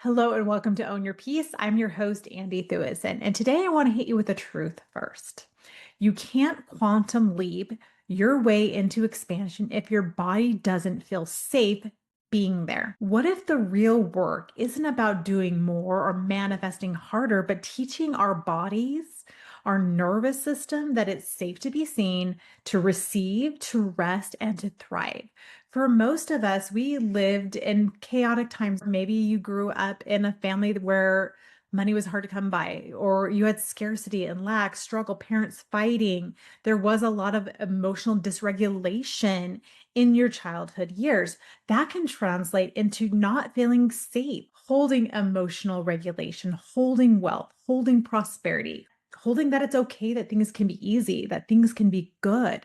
Hello and welcome to Own Your Peace. I'm your host, Andy Thewison, and today I want to hit you with the truth first. You can't quantum leap your way into expansion if your body doesn't feel safe being there. What if the real work isn't about doing more or manifesting harder, but teaching our bodies, our nervous system that it's safe to be seen, to receive, to rest, and to thrive? For most of us, we lived in chaotic times. Maybe you grew up in a family where money was hard to come by, or you had scarcity and lack, struggle, parents fighting. There was a lot of emotional dysregulation in your childhood years. That can translate into not feeling safe, holding emotional regulation, holding wealth, holding prosperity, holding that it's okay, that things can be easy, that things can be good.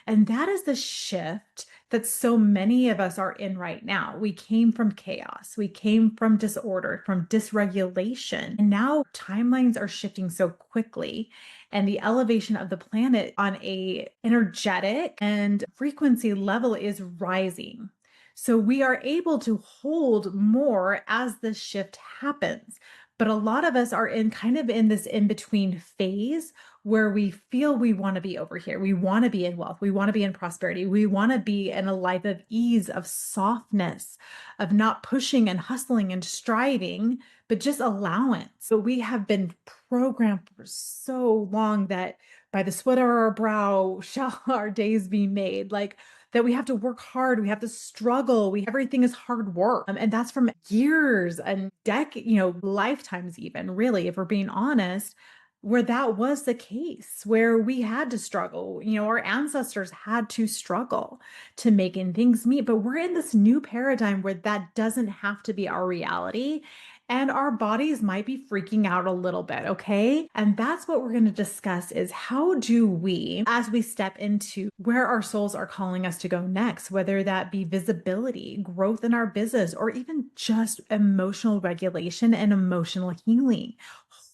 And that is the shift that so many of us are in right now. We came from chaos, we came from disorder, from dysregulation. And now timelines are shifting so quickly, and the elevation of the planet on a energetic and frequency level is rising. So we are able to hold more as this shift happens. But a lot of us are in kind of in this in between phase where we feel we want to be over here. We want to be in wealth. We want to be in prosperity. We want to be in a life of ease, of softness, of not pushing and hustling and striving, but just allowance. So we have been programmed for so long that by the sweat of our brow shall our days be made. Like, that we have to work hard, we have to struggle, we everything is hard work. And that's from years and lifetimes even, really, if we're being honest, where that was the case, where we had to struggle. Our ancestors had to struggle to making things meet. But we're in this new paradigm where that doesn't have to be our reality. And our bodies might be freaking out a little bit, okay? And that's what we're going to discuss is how do we, as we step into where our souls are calling us to go next, whether that be visibility, growth in our business, or even just emotional regulation and emotional healing,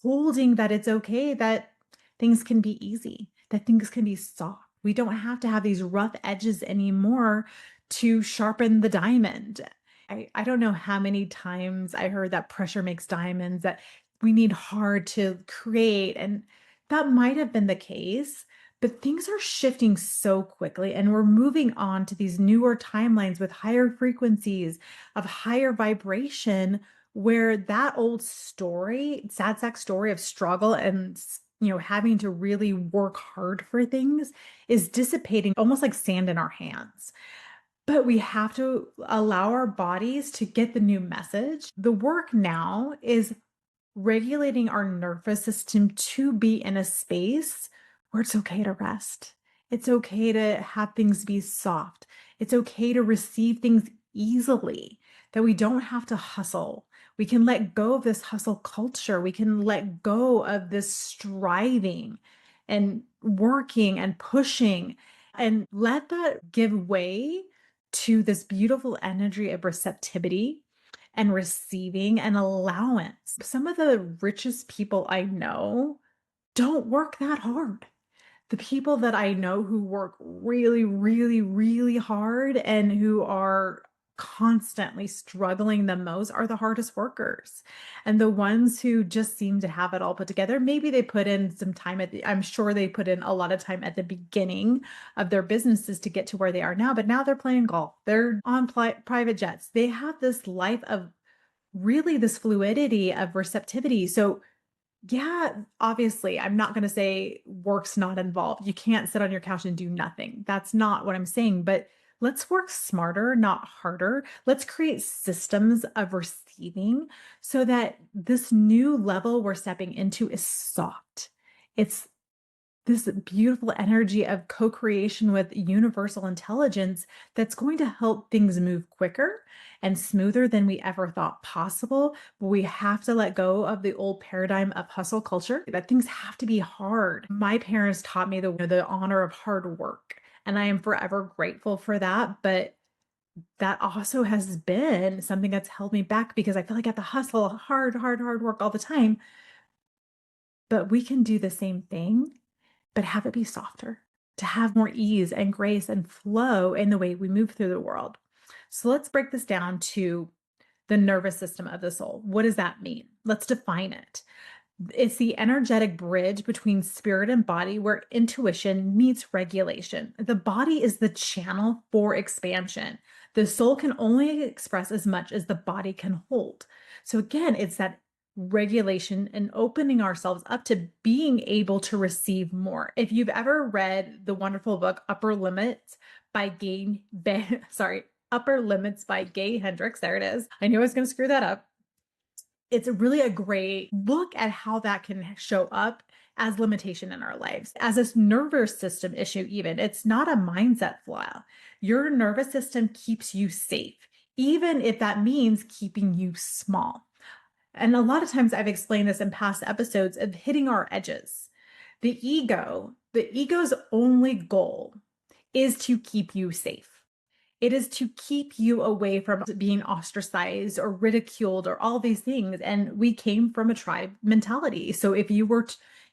holding that it's okay, that things can be easy, that things can be soft. We don't have to have these rough edges anymore to sharpen the diamond. I don't know how many times I heard that pressure makes diamonds, that we need hard to create. And that might have been the case, but things are shifting so quickly. And we're moving on to these newer timelines with higher frequencies of higher vibration, where that old story, sad sack story of struggle and having to really work hard for things is dissipating almost like sand in our hands. But we have to allow our bodies to get the new message. The work now is regulating our nervous system to be in a space where it's okay to rest. It's okay to have things be soft. It's okay to receive things easily, that we don't have to hustle. We can let go of this hustle culture. We can let go of this striving and working and pushing and let that give way to this beautiful energy of receptivity and receiving and allowance. Some of the richest people I know don't work that hard. The people that I know who work really, really, really hard and who are constantly struggling the most are the hardest workers. And the ones who just seem to have it all put together, maybe they put in some time I'm sure they put in a lot of time at the beginning of their businesses to get to where they are now, but now they're playing golf. They're on private jets. They have this life of really this fluidity of receptivity. So yeah, obviously, I'm not going to say work's not involved. You can't sit on your couch and do nothing. That's not what I'm saying. But let's work smarter, not harder. Let's create systems of receiving so that this new level we're stepping into is soft. It's this beautiful energy of co-creation with universal intelligence that's going to help things move quicker and smoother than we ever thought possible. But we have to let go of the old paradigm of hustle culture, that things have to be hard. My parents taught me the honor of hard work, and I am forever grateful for that. But that also has been something that's held me back because I feel like I have to hustle hard, hard, hard work all the time. But we can do the same thing, but have it be softer, to have more ease and grace and flow in the way we move through the world. So let's break this down to the nervous system of the soul. What does that mean? Let's define it. It's the energetic bridge between spirit and body where intuition meets regulation. The body is the channel for expansion. The soul can only express as much as the body can hold. So, again, it's that regulation and opening ourselves up to being able to receive more. If you've ever read the wonderful book Upper Limits by Gay Hendricks, there it is. I knew I was going to screw that up. It's really a great look at how that can show up as limitation in our lives. As a nervous system issue, even, it's not a mindset flaw. Your nervous system keeps you safe, even if that means keeping you small. And a lot of times I've explained this in past episodes of hitting our edges. The ego's only goal is to keep you safe. It is to keep you away from being ostracized or ridiculed or all these things. And we came from a tribe mentality. So if you were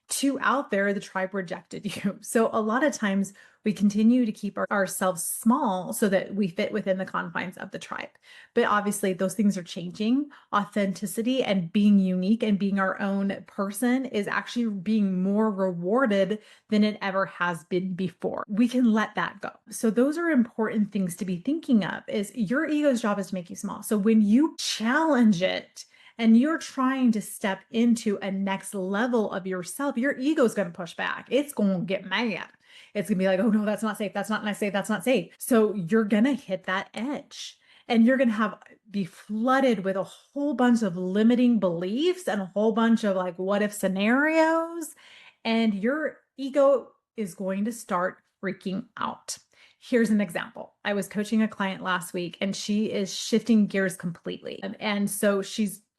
too out there, the tribe rejected you. So a lot of times we continue to keep ourselves small so that we fit within the confines of the tribe. But obviously, those things are changing. Authenticity and being unique and being our own person is actually being more rewarded than it ever has been before. We can let that go. So those are important things to be thinking of. Is your ego's job is to make you small. So when you challenge it, and you're trying to step into a next level of yourself, your ego is going to push back. It's going to get mad. It's going to be like, oh no, that's not safe. That's not safe. That's not safe. So you're going to hit that edge and you're going to be flooded with a whole bunch of limiting beliefs and a whole bunch of like, what if scenarios? And your ego is going to start freaking out. Here's an example. I was coaching a client last week and she is shifting gears completely. And so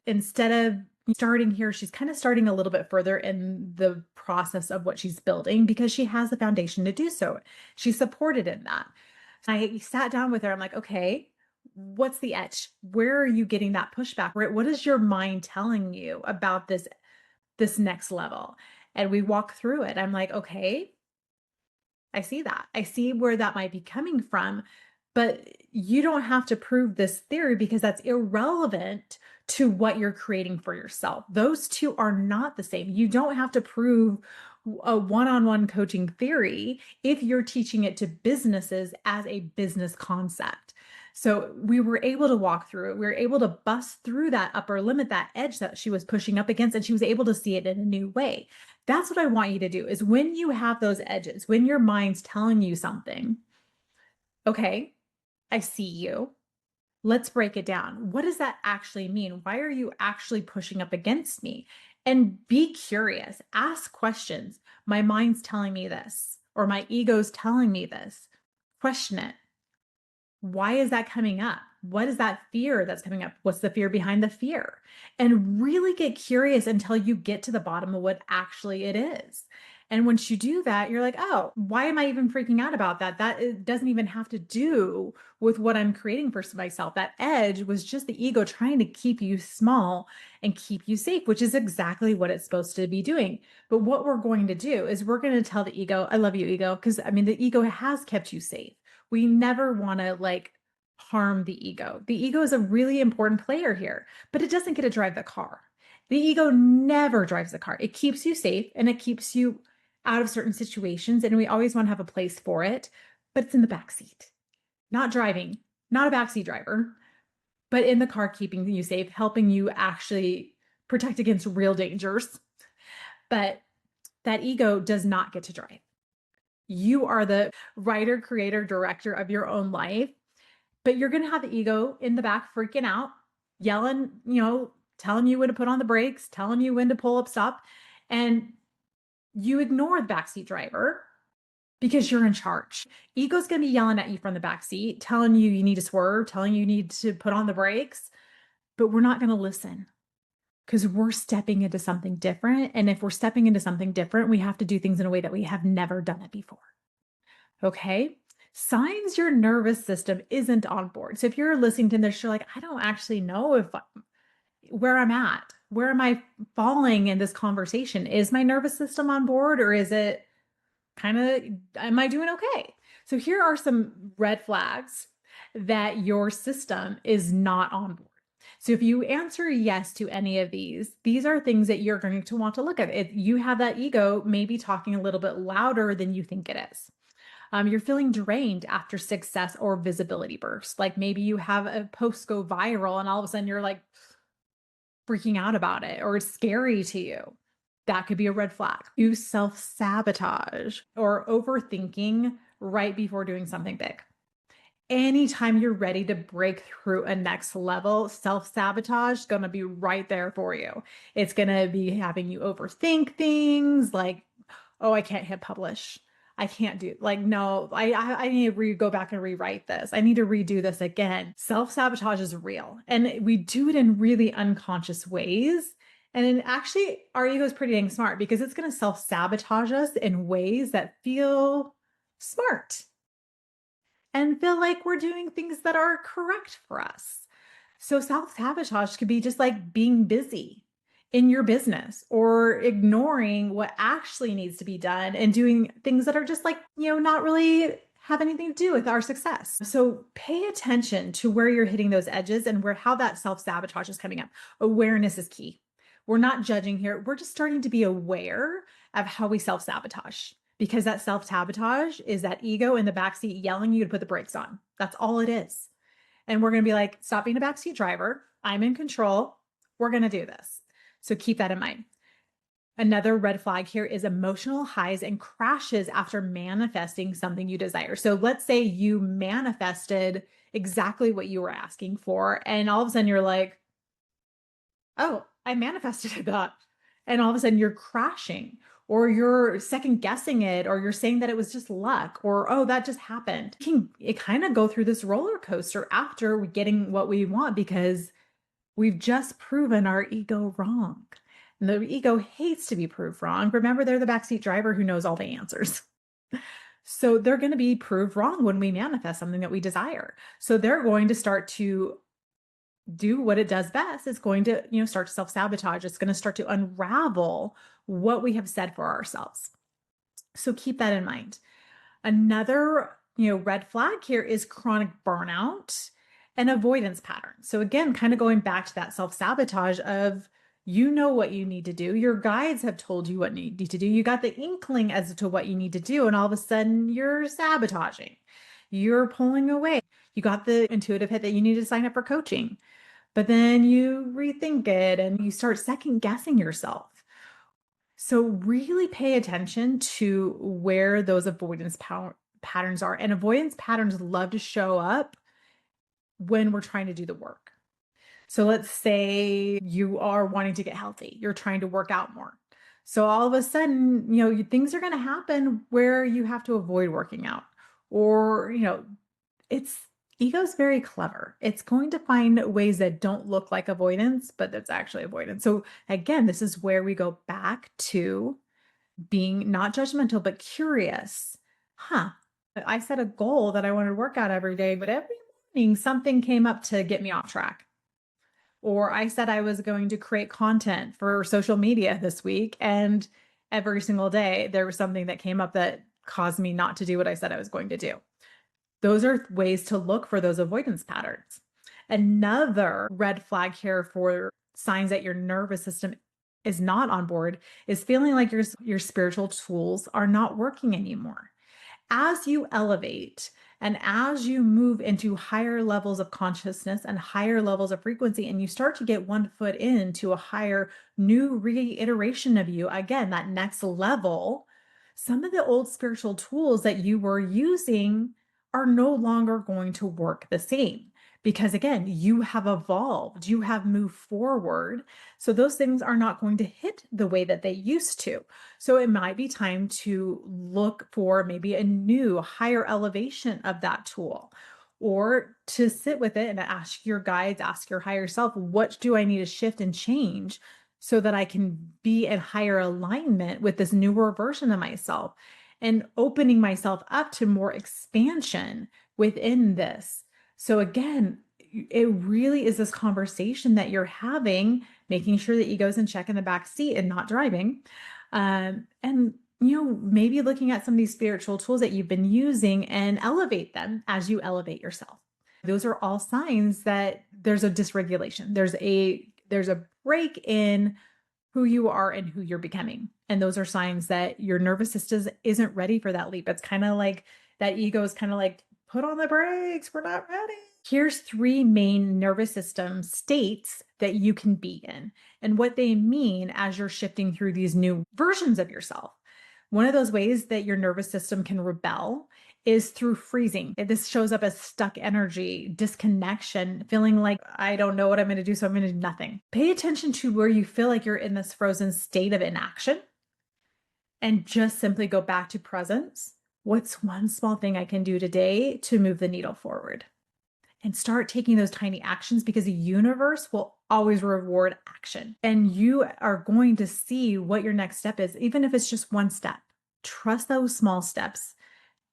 instead of starting here, she's kind of starting a little bit further in the process of what she's building because she has the foundation to do so. She's supported in that. I sat down with her. I'm like, okay, what's the edge? Where are you getting that pushback? What is your mind telling you about this next level? And we walk through it. I'm like, okay, I see that. I see where that might be coming from, but you don't have to prove this theory because that's irrelevant to what you're creating for yourself. Those two are not the same. You don't have to prove a one-on-one coaching theory if you're teaching it to businesses as a business concept. So we were able to walk through it. We were able to bust through that upper limit, that edge that she was pushing up against, and she was able to see it in a new way. That's what I want you to do is when you have those edges, when your mind's telling you something, okay, I see you. Let's break it down. What does that actually mean? Why are you actually pushing up against me? And be curious, ask questions. My mind's telling me this, or my ego's telling me this. Question it. Why is that coming up? What is that fear that's coming up? What's the fear behind the fear? And really get curious until you get to the bottom of what actually it is. And once you do that, you're like, oh, why am I even freaking out about that? It doesn't even have to do with what I'm creating for myself. That edge was just the ego trying to keep you small and keep you safe, which is exactly what it's supposed to be doing. But what we're going to do is we're going to tell the ego, I love you, ego, because I mean, the ego has kept you safe. We never want to harm the ego. The ego is a really important player here, but it doesn't get to drive the car. The ego never drives the car. It keeps you safe and it keeps you out of certain situations. And we always want to have a place for it, but it's in the back seat, not driving, not a backseat driver, but in the car, keeping you safe, helping you actually protect against real dangers. But that ego does not get to drive. You are the writer, creator, director of your own life, but you're going to have the ego in the back freaking out, yelling, telling you when to put on the brakes, telling you when to pull up, stop. And you ignore the backseat driver because you're in charge. Ego's going to be yelling at you from the backseat, telling you need to swerve, telling you need to put on the brakes, but we're not going to listen because we're stepping into something different. And if we're stepping into something different, we have to do things in a way that we have never done it before. Okay. Signs your nervous system isn't on board. So if you're listening to this, you're like, I don't actually know where I'm at. Where am I falling in this conversation? Is my nervous system on board or is it am I doing okay? So here are some red flags that your system is not on board. So if you answer yes to any of these are things that you're going to want to look at. If you have that ego maybe talking a little bit louder than you think it is. You're feeling drained after success or visibility bursts. Like maybe you have a post go viral and all of a sudden you're like freaking out about it or it's scary to you. That could be a red flag. You self sabotage or overthinking right before doing something big. Anytime you're ready to break through a next level, self sabotage is going to be right there for you. It's going to be having you overthink things like, oh, I can't hit publish. I can't do like no, I need to go back and rewrite this. I need to redo this again. Self-sabotage is real. And we do it in really unconscious ways. And then actually our ego is pretty dang smart because it's going to self-sabotage us in ways that feel smart and feel like we're doing things that are correct for us. So self sabotage could be just like being busy in your business or ignoring what actually needs to be done and doing things that are just like, not really have anything to do with our success. So pay attention to where you're hitting those edges and where how that self sabotage is coming up. Awareness is key. We're not judging here. We're just starting to be aware of how we self sabotage because that self sabotage is that ego in the backseat yelling you to put the brakes on. That's all it is. And we're going to be like, stop being a backseat driver. I'm in control. We're going to do this. So keep that in mind. Another red flag here is emotional highs and crashes after manifesting something you desire. So let's say you manifested exactly what you were asking for, and all of a sudden you're like, oh, I manifested that. And all of a sudden you're crashing or you're second guessing it or you're saying that it was just luck or, oh, that just happened. It kind of go through this roller coaster after we getting what we want because we've just proven our ego wrong. And the ego hates to be proved wrong. Remember, they're the backseat driver who knows all the answers. So they're going to be proved wrong when we manifest something that we desire. So they're going to start to do what it does best. It's going to, start to self-sabotage. It's going to start to unravel what we have said for ourselves. So keep that in mind. Another, red flag here is chronic burnout and avoidance patterns. So again, kind of going back to that self-sabotage of you know what you need to do. Your guides have told you what you need to do. You got the inkling as to what you need to do. And all of a sudden you're sabotaging. You're pulling away. You got the intuitive hit that you need to sign up for coaching. But then you rethink it and you start second guessing yourself. So really pay attention to where those avoidance patterns are. And avoidance patterns love to show up when we're trying to do the work. So let's say you are wanting to get healthy, you're trying to work out more. So all of a sudden, things are going to happen where you have to avoid working out or, it's ego's very clever. It's going to find ways that don't look like avoidance, but that's actually avoidance. So again, this is where we go back to being not judgmental, but curious. Huh. I set a goal that I wanted to work out every day, but every morning something came up to get me off track. Or I said I was going to create content for social media this week. And every single day there was something that came up that caused me not to do what I said I was going to do. Those are ways to look for those avoidance patterns. Another red flag here for signs that your nervous system is not on board is feeling like your spiritual tools are not working anymore. As you elevate and as you move into higher levels of consciousness and higher levels of frequency, and you start to get one foot into a higher new reiteration of you, again, that next level, some of the old spiritual tools that you were using are no longer going to work the same because again, you have evolved, you have moved forward. So those things are not going to hit the way that they used to. So it might be time to look for maybe a new higher elevation of that tool or to sit with it and ask your guides, ask your higher self, what do I need to shift and change so that I can be in higher alignment with this newer version of myself and opening myself up to more expansion within this. So again, it really is this conversation that you're having, making sure that ego's in check in the back seat and not driving. And maybe looking at some of these spiritual tools that you've been using and elevate them as you elevate yourself. Those are all signs that there's a dysregulation. There's a break in who you are and who you're becoming. And those are signs that your nervous system isn't ready for that leap. It's kind of like that ego is kind of like, put on the brakes, we're not ready. Here's three main nervous system states that you can be in and what they mean as you're shifting through these new versions of yourself. One of those ways that your nervous system can rebel is through freezing. This shows up as stuck energy, disconnection, feeling like I don't know what I'm going to do, so I'm going to do nothing. Pay attention to where you feel like you're in this frozen state of inaction and just simply go back to presence. What's one small thing I can do today to move the needle forward? And start taking those tiny actions because the universe will always reward action. And you are going to see what your next step is, even if it's just one step. Trust those small steps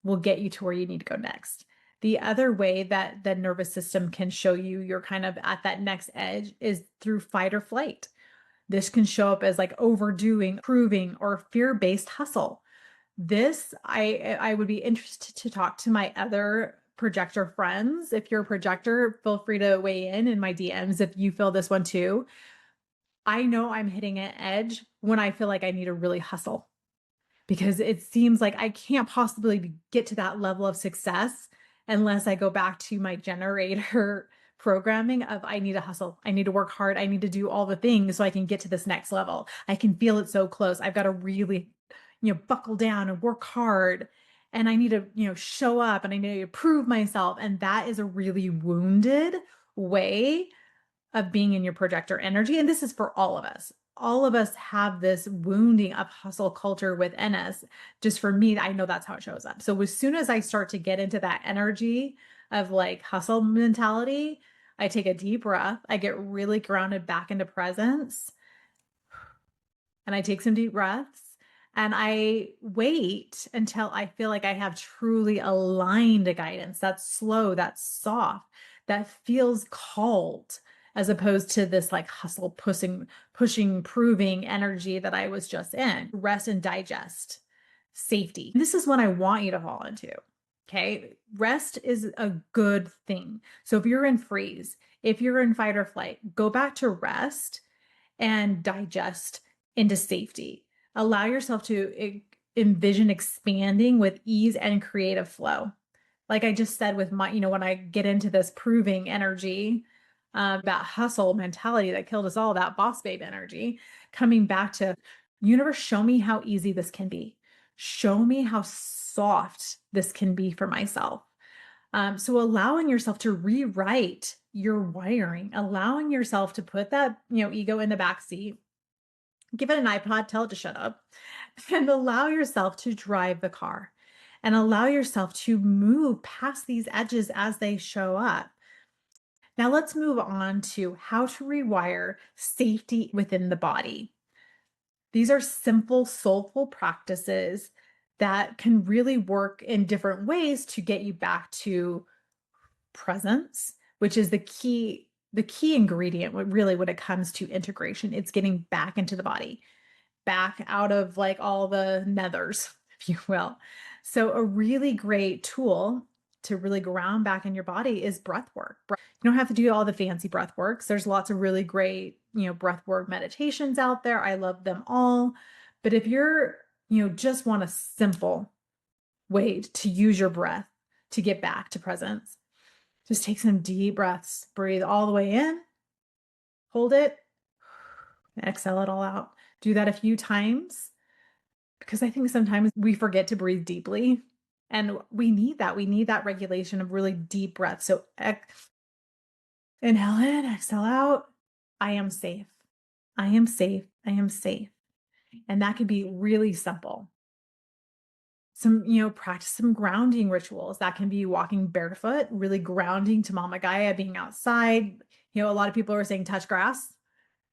will get you to where you need to go next. The other way that the nervous system can show you you're kind of at that next edge is through fight or flight. This can show up as like overdoing, proving, or fear-based hustle. This, I would be interested to talk to my other projector friends. If you're a projector, feel free to weigh in my DMs if you feel this one too. I know I'm hitting an edge when I feel like I need to really hustle because it seems like I can't possibly get to that level of success unless I go back to my generator programming of I need to hustle. I need to work hard. I need to do all the things so I can get to this next level. I can feel it so close. I've got to really, buckle down and work hard. And I need to, show up and I need to prove myself. And that is a really wounded way of being in your projector energy. And this is for all of us. All of us have this wounding of hustle culture within us. Just for me, I know that's how it shows up. So as soon as I start to get into that energy of like hustle mentality, I take a deep breath. I get really grounded back into presence and I take some deep breaths and I wait until I feel like I have truly aligned guidance that's slow, that's soft, that feels called, as opposed to this like hustle, pushing, proving energy that I was just in. Rest and digest, safety. This is what I want you to fall into. Okay. Rest is a good thing. So if you're in freeze, if you're in fight or flight, go back to rest and digest into safety. Allow yourself to envision expanding with ease and creative flow. Like I just said with my, when I get into this proving energy, that hustle mentality that killed us all, that boss babe energy, coming back to universe, show me how easy this can be. Show me how soft this can be for myself. So allowing yourself to rewrite your wiring, allowing yourself to put that, ego in the back seat, give it an iPod, tell it to shut up, and allow yourself to drive the car and allow yourself to move past these edges as they show up. Now let's move on to how to rewire safety within the body. These are simple, soulful practices that can really work in different ways to get you back to presence, which is the key ingredient really when it comes to integration. It's getting back into the body, back out of like all the nethers, if you will. So a really great tool to really ground back in your body is breath work. You don't have to do all the fancy breath works. There's lots of really great, breath work meditations out there. I love them all. But if you're, just want a simple way to use your breath to get back to presence, just take some deep breaths. Breathe all the way in, hold it, and exhale it all out. Do that a few times because I think sometimes we forget to breathe deeply and we need that. We need that regulation of really deep breath. So inhale in, exhale out. I am safe. I am safe. I am safe. And that can be really simple. Practice some grounding rituals. That can be walking barefoot, really grounding to Mama Gaia, being outside. A lot of people are saying touch grass.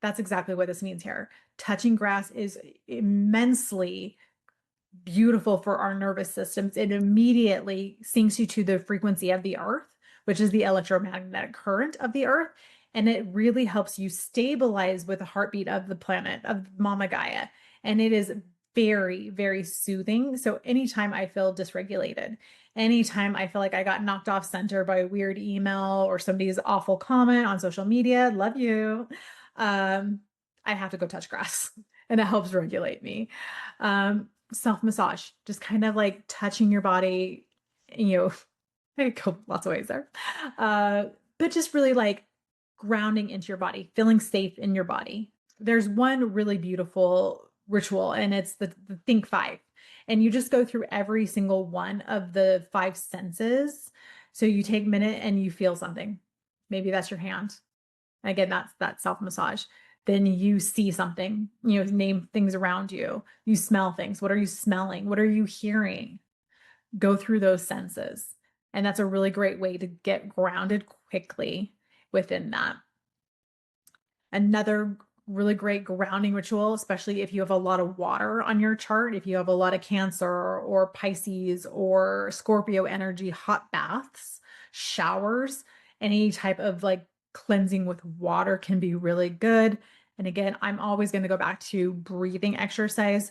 That's exactly what this means here. Touching grass is immensely beautiful for our nervous systems. It immediately syncs you to the frequency of the earth, which is the electromagnetic current of the earth. And it really helps you stabilize with the heartbeat of the planet, of Mama Gaia. And it is very, very soothing. So anytime I feel dysregulated, anytime I feel like I got knocked off center by a weird email or somebody's awful comment on social media, love you. I have to go touch grass and it helps regulate me. Self massage, just kind of like touching your body, you know, it could go lots of ways there. Uh, but just really like grounding into your body, feeling safe in your body. There's one really beautiful ritual, and it's the Think Five. And you just go through every single one of the five senses. So you take a minute and you feel something. Maybe that's your hand. Again, that's that self massage. Then you see something, name things around you. You smell things. What are you smelling? What are you hearing? Go through those senses. And that's a really great way to get grounded quickly within that. Another really great grounding ritual, especially if you have a lot of water on your chart, if you have a lot of Cancer or Pisces or Scorpio energy, hot baths, showers, any type of like cleansing with water can be really good. And again, I'm always going to go back to breathing exercise,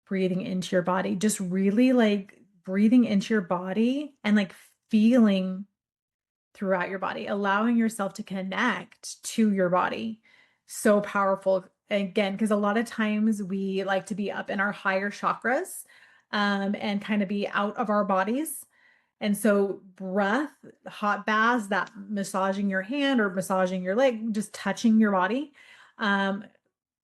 breathing into your body, just really like breathing into your body and like feeling throughout your body, allowing yourself to connect to your body. So powerful. Again, because a lot of times we like to be up in our higher chakras and kind of be out of our bodies. And so, breath, hot baths, that massaging your hand or massaging your leg, just touching your body, um,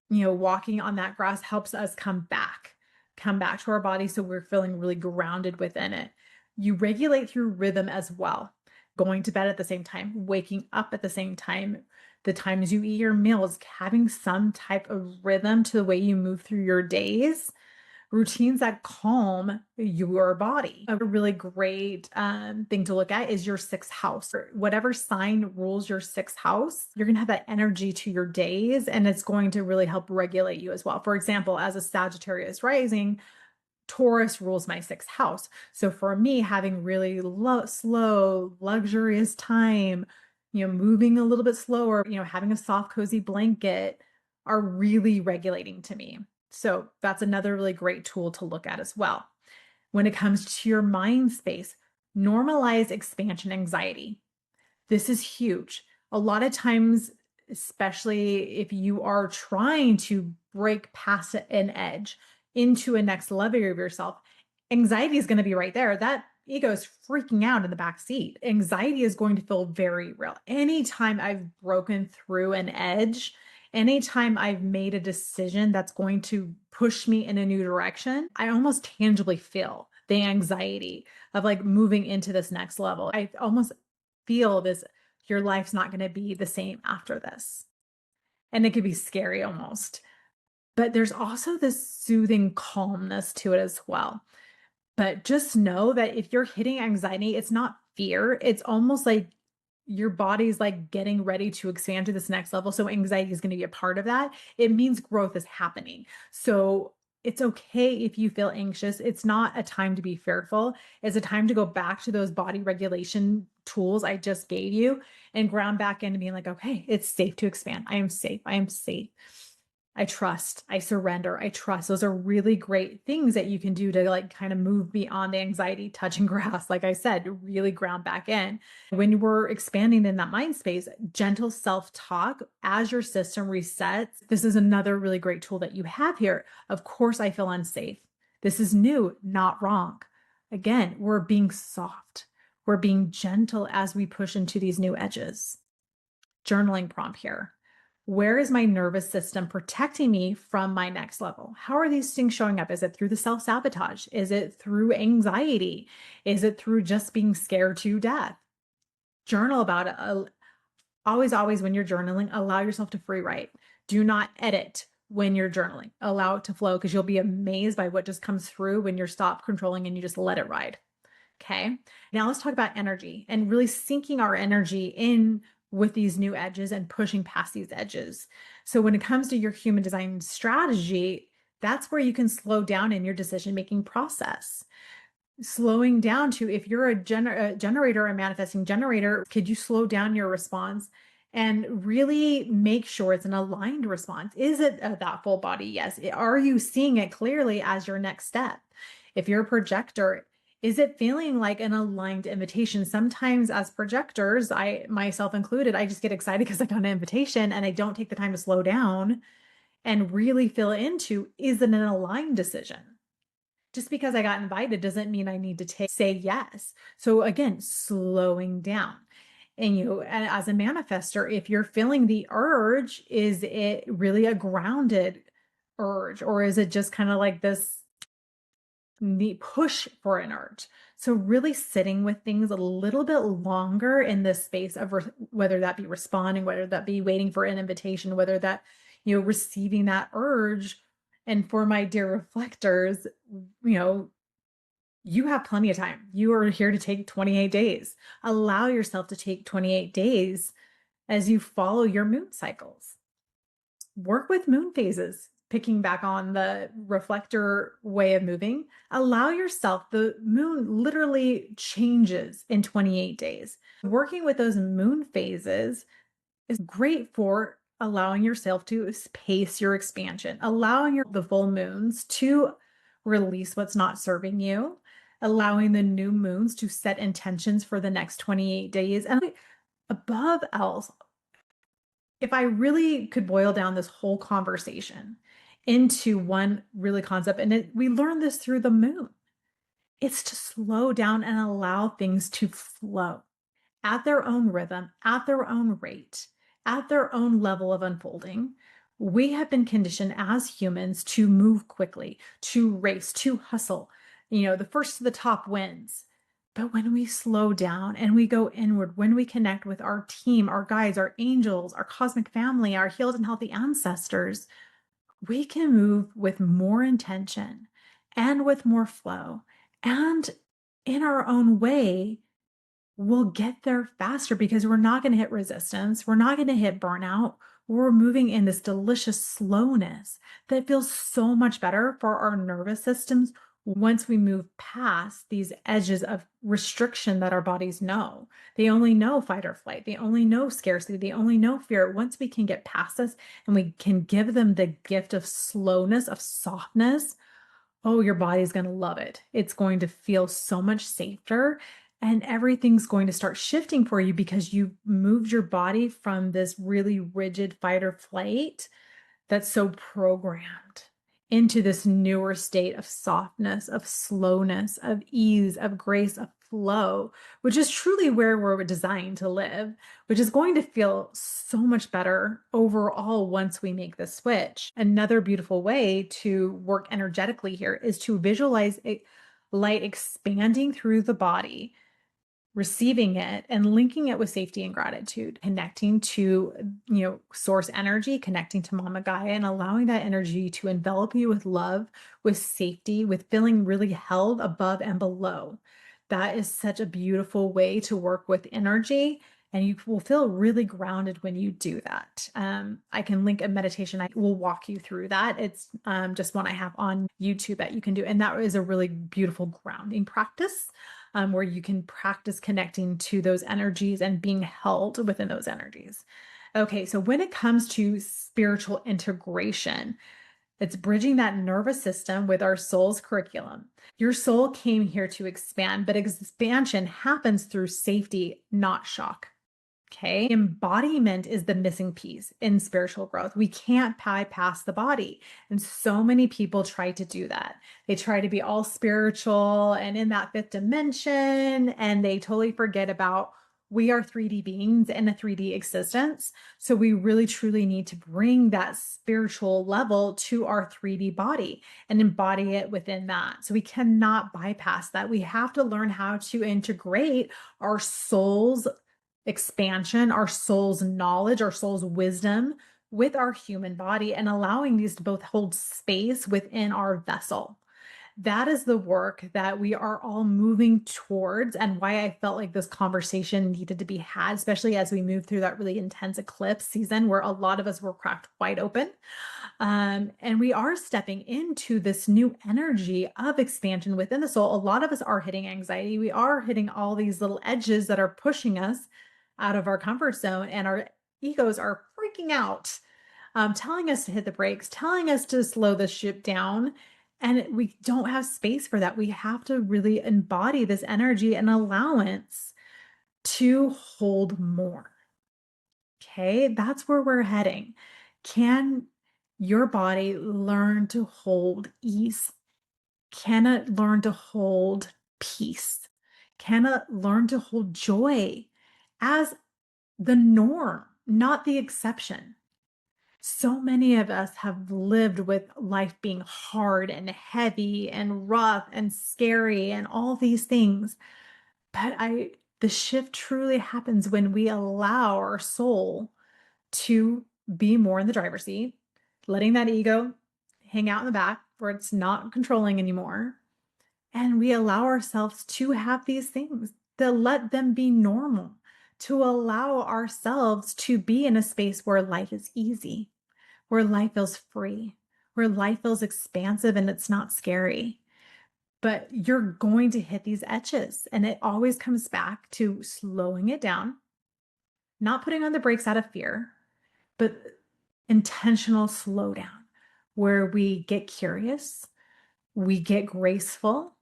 walking on that grass helps us come back to our body. So we're feeling really grounded within it. You regulate through rhythm as well, going to bed at the same time, waking up at the same time, the times you eat your meals, having some type of rhythm to the way you move through your days, routines that calm your body. A really great thing to look at is your sixth house. Whatever sign rules your sixth house, you're going to have that energy to your days, and it's going to really help regulate you as well. For example, as a Sagittarius rising, Taurus rules my sixth house. So for me, having really slow, luxurious time, moving a little bit slower, having a soft, cozy blanket are really regulating to me. So that's another really great tool to look at as well. When it comes to your mind space, normalize expansion anxiety. This is huge. A lot of times, especially if you are trying to break past an edge into a next level of yourself, anxiety is going to be right there. That ego is freaking out in the back seat. Anxiety is going to feel very real. Anytime I've broken through an edge, anytime I've made a decision that's going to push me in a new direction, I almost tangibly feel the anxiety of like moving into this next level. I almost feel this, your life's not going to be the same after this. And it could be scary almost. But there's also this soothing calmness to it as well. But just know that if you're hitting anxiety, it's not fear. It's almost like your body's like getting ready to expand to this next level. So anxiety is going to be a part of that. It means growth is happening. So it's okay if you feel anxious. It's not a time to be fearful. It's a time to go back to those body regulation tools I just gave you and ground back into being like, okay, it's safe to expand. I am safe. I am safe. I trust, I surrender, I trust. Those are really great things that you can do to like kind of move beyond the anxiety, touching grass, like I said, really ground back in. When we're expanding in that mind space, gentle self-talk as your system resets. This is another really great tool that you have here. Of course, I feel unsafe. This is new, not wrong. Again, we're being soft. We're being gentle as we push into these new edges. Journaling prompt here. Where is my nervous system protecting me from my next level? How are these things showing up? Is it through the self-sabotage? Is it through anxiety? Is it through just being scared to death? Journal about it. Always, when you're journaling, allow yourself to free write. Do not edit when you're journaling. Allow it to flow because you'll be amazed by what just comes through when you're stop controlling and you just let it ride. Okay. Now let's talk about energy and really syncing our energy in with these new edges and pushing past these edges. So when it comes to your human design strategy, that's where you can slow down in your decision-making process. Slowing down to, if you're a generator, a manifesting generator, could you slow down your response and really make sure it's an aligned response. Is it that full body? Yes. Are you seeing it clearly as your next step? If you're a projector, is it feeling like an aligned invitation? Sometimes, as projectors, I myself included, I just get excited because I got an invitation and I don't take the time to slow down and really feel into, is it an aligned decision? Just because I got invited doesn't mean I need to say yes. So again, slowing down. And as a manifester, if you're feeling the urge, is it really a grounded urge, or is it just kind of like this need push for an urge? So really sitting with things a little bit longer in this space of whether that be responding, whether that be waiting for an invitation, whether that, receiving that urge. And for my dear reflectors, you know, you have plenty of time. You are here to take 28 days. Allow yourself to take 28 days as you follow your moon cycles. Work with moon phases, picking back on the reflector way of moving. Allow yourself, the moon literally changes in 28 days. Working with those moon phases is great for allowing yourself to pace your expansion, allowing the full moons to release what's not serving you, allowing the new moons to set intentions for the next 28 days. And above else, if I really could boil down this whole conversation into one really concept, and we learned this through the moon, it's to slow down and allow things to flow at their own rhythm, at their own rate, at their own level of unfolding. We have been conditioned as humans to move quickly, to race, to hustle. The first to the top wins. But when we slow down and we go inward, when we connect with our team, our guides, our angels, our cosmic family, our healed and healthy ancestors, we can move with more intention and with more flow and in our own way. We'll get there faster because we're not going to hit resistance. We're not going to hit burnout. We're moving in this delicious slowness that feels so much better for our nervous systems once we move past these edges of restriction that our bodies know. They only know fight or flight. They only know scarcity. They only know fear. Once we can get past this and we can give them the gift of slowness, of softness, oh, your body's going to love it. It's going to feel so much safer and everything's going to start shifting for you because you moved your body from this really rigid fight or flight that's so programmed into this newer state of softness, of slowness, of ease, of grace, of flow, which is truly where we're designed to live, which is going to feel so much better overall once we make the switch. Another beautiful way to work energetically here is to visualize light expanding through the body, receiving it and linking it with safety and gratitude, connecting to, source energy, connecting to Mama Gaia and allowing that energy to envelop you with love, with safety, with feeling really held above and below. That is such a beautiful way to work with energy. And you will feel really grounded when you do that. I can link a meditation. I will walk you through that. It's just one I have on YouTube that you can do. And that is a really beautiful grounding practice where you can practice connecting to those energies and being held within those energies. Okay, so when it comes to spiritual integration, it's bridging that nervous system with our soul's curriculum. Your soul came here to expand, but expansion happens through safety, not shock. Okay. Embodiment is the missing piece in spiritual growth. We can't bypass the body. And so many people try to do that. They try to be all spiritual and in that fifth dimension, and they totally forget about we are 3D beings in a 3D existence. So we really truly need to bring that spiritual level to our 3D body and embody it within that. So we cannot bypass that. We have to learn how to integrate our soul's expansion, our soul's knowledge, our soul's wisdom with our human body and allowing these to both hold space within our vessel. That is the work that we are all moving towards, and why I felt like this conversation needed to be had, especially as we move through that really intense eclipse season where a lot of us were cracked wide open. And we are stepping into this new energy of expansion within the soul. A lot of us are hitting anxiety. We are hitting all these little edges that are pushing us out of our comfort zone and are egos are freaking out, telling us to hit the brakes, telling us to slow the ship down. And we don't have space for that. We have to really embody this energy and allowance to hold more. Okay, that's where we're heading. Can your body learn to hold ease? Can it learn to hold peace? Can it learn to hold joy as the norm, not the exception? So many of us have lived with life being hard and heavy and rough and scary and all these things. But the shift truly happens when we allow our soul to be more in the driver's seat, letting that ego hang out in the back where it's not controlling anymore. And we allow ourselves to have these things, to let them be normal, to allow ourselves to be in a space where life is easy, where life feels free, where life feels expansive and it's not scary. But you're going to hit these edges, and it always comes back to slowing it down, not putting on the brakes out of fear, but intentional slowdown where we get curious, we get graceful,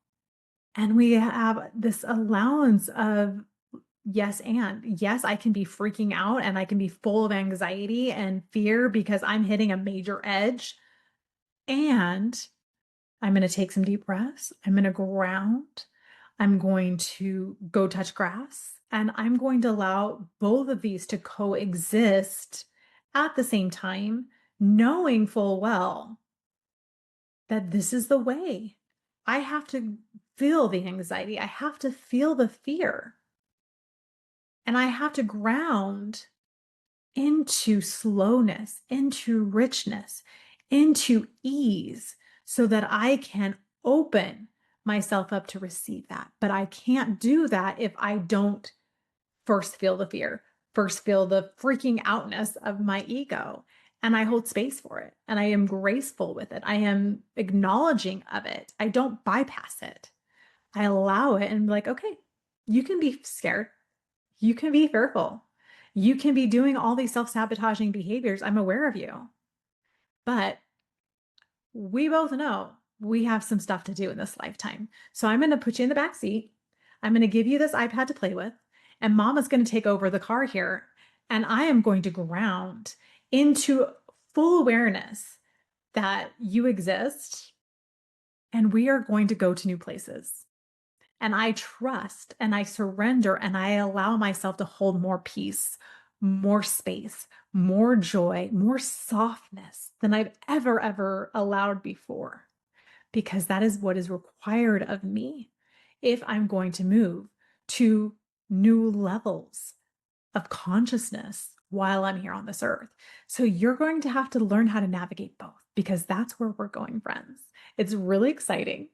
and we have this allowance of yes, and yes, I can be freaking out and I can be full of anxiety and fear because I'm hitting a major edge. And I'm going to take some deep breaths. I'm going to ground. I'm going to go touch grass. And I'm going to allow both of these to coexist at the same time, knowing full well that this is the way. I have to feel the anxiety. I have to feel the fear. And I have to ground into slowness, into richness, into ease, so that I can open myself up to receive that. But I can't do that if I don't first feel the fear, first feel the freaking outness of my ego. And I hold space for it. And I am graceful with it. I am acknowledging of it. I don't bypass it. I allow it and be like, okay, you can be scared. You can be fearful. You can be doing all these self-sabotaging behaviors. I'm aware of you. But we both know we have some stuff to do in this lifetime. So I'm going to put you in the back seat. I'm going to give you this iPad to play with, and Mama's going to take over the car here. And I am going to ground into full awareness that you exist, and we are going to go to new places. And I trust and I surrender and I allow myself to hold more peace, more space, more joy, more softness than I've ever allowed before, because that is what is required of me if I'm going to move to new levels of consciousness while I'm here on this earth. So you're going to have to learn how to navigate both, because that's where we're going, friends. It's really exciting.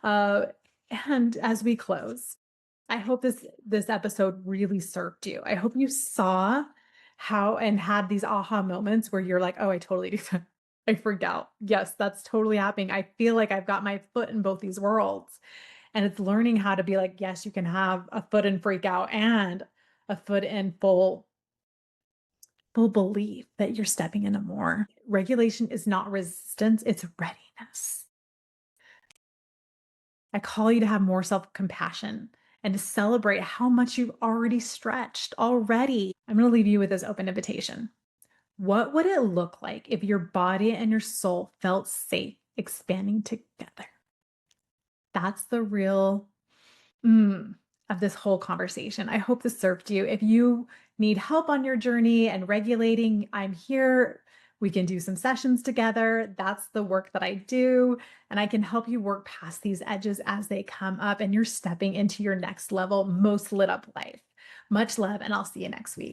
Uh, and as we close, I hope this episode really served you. I hope you saw how and had these aha moments where you're like, oh, I totally do that. I freaked out. Yes, that's totally happening. I feel like I've got my foot in both these worlds. And it's learning how to be like, yes, you can have a foot in freak out and a foot in full belief that you're stepping into more. Regulation is not resistance, it's readiness. I call you to have more self-compassion and to celebrate how much you've already stretched already. I'm going to leave you with this open invitation. What would it look like if your body and your soul felt safe expanding together? That's the real of this whole conversation. I hope this served you. If you need help on your journey and regulating, I'm here. We can do some sessions together. That's the work that I do. And I can help you work past these edges as they come up and you're stepping into your next level, most lit up life. Much love, and I'll see you next week.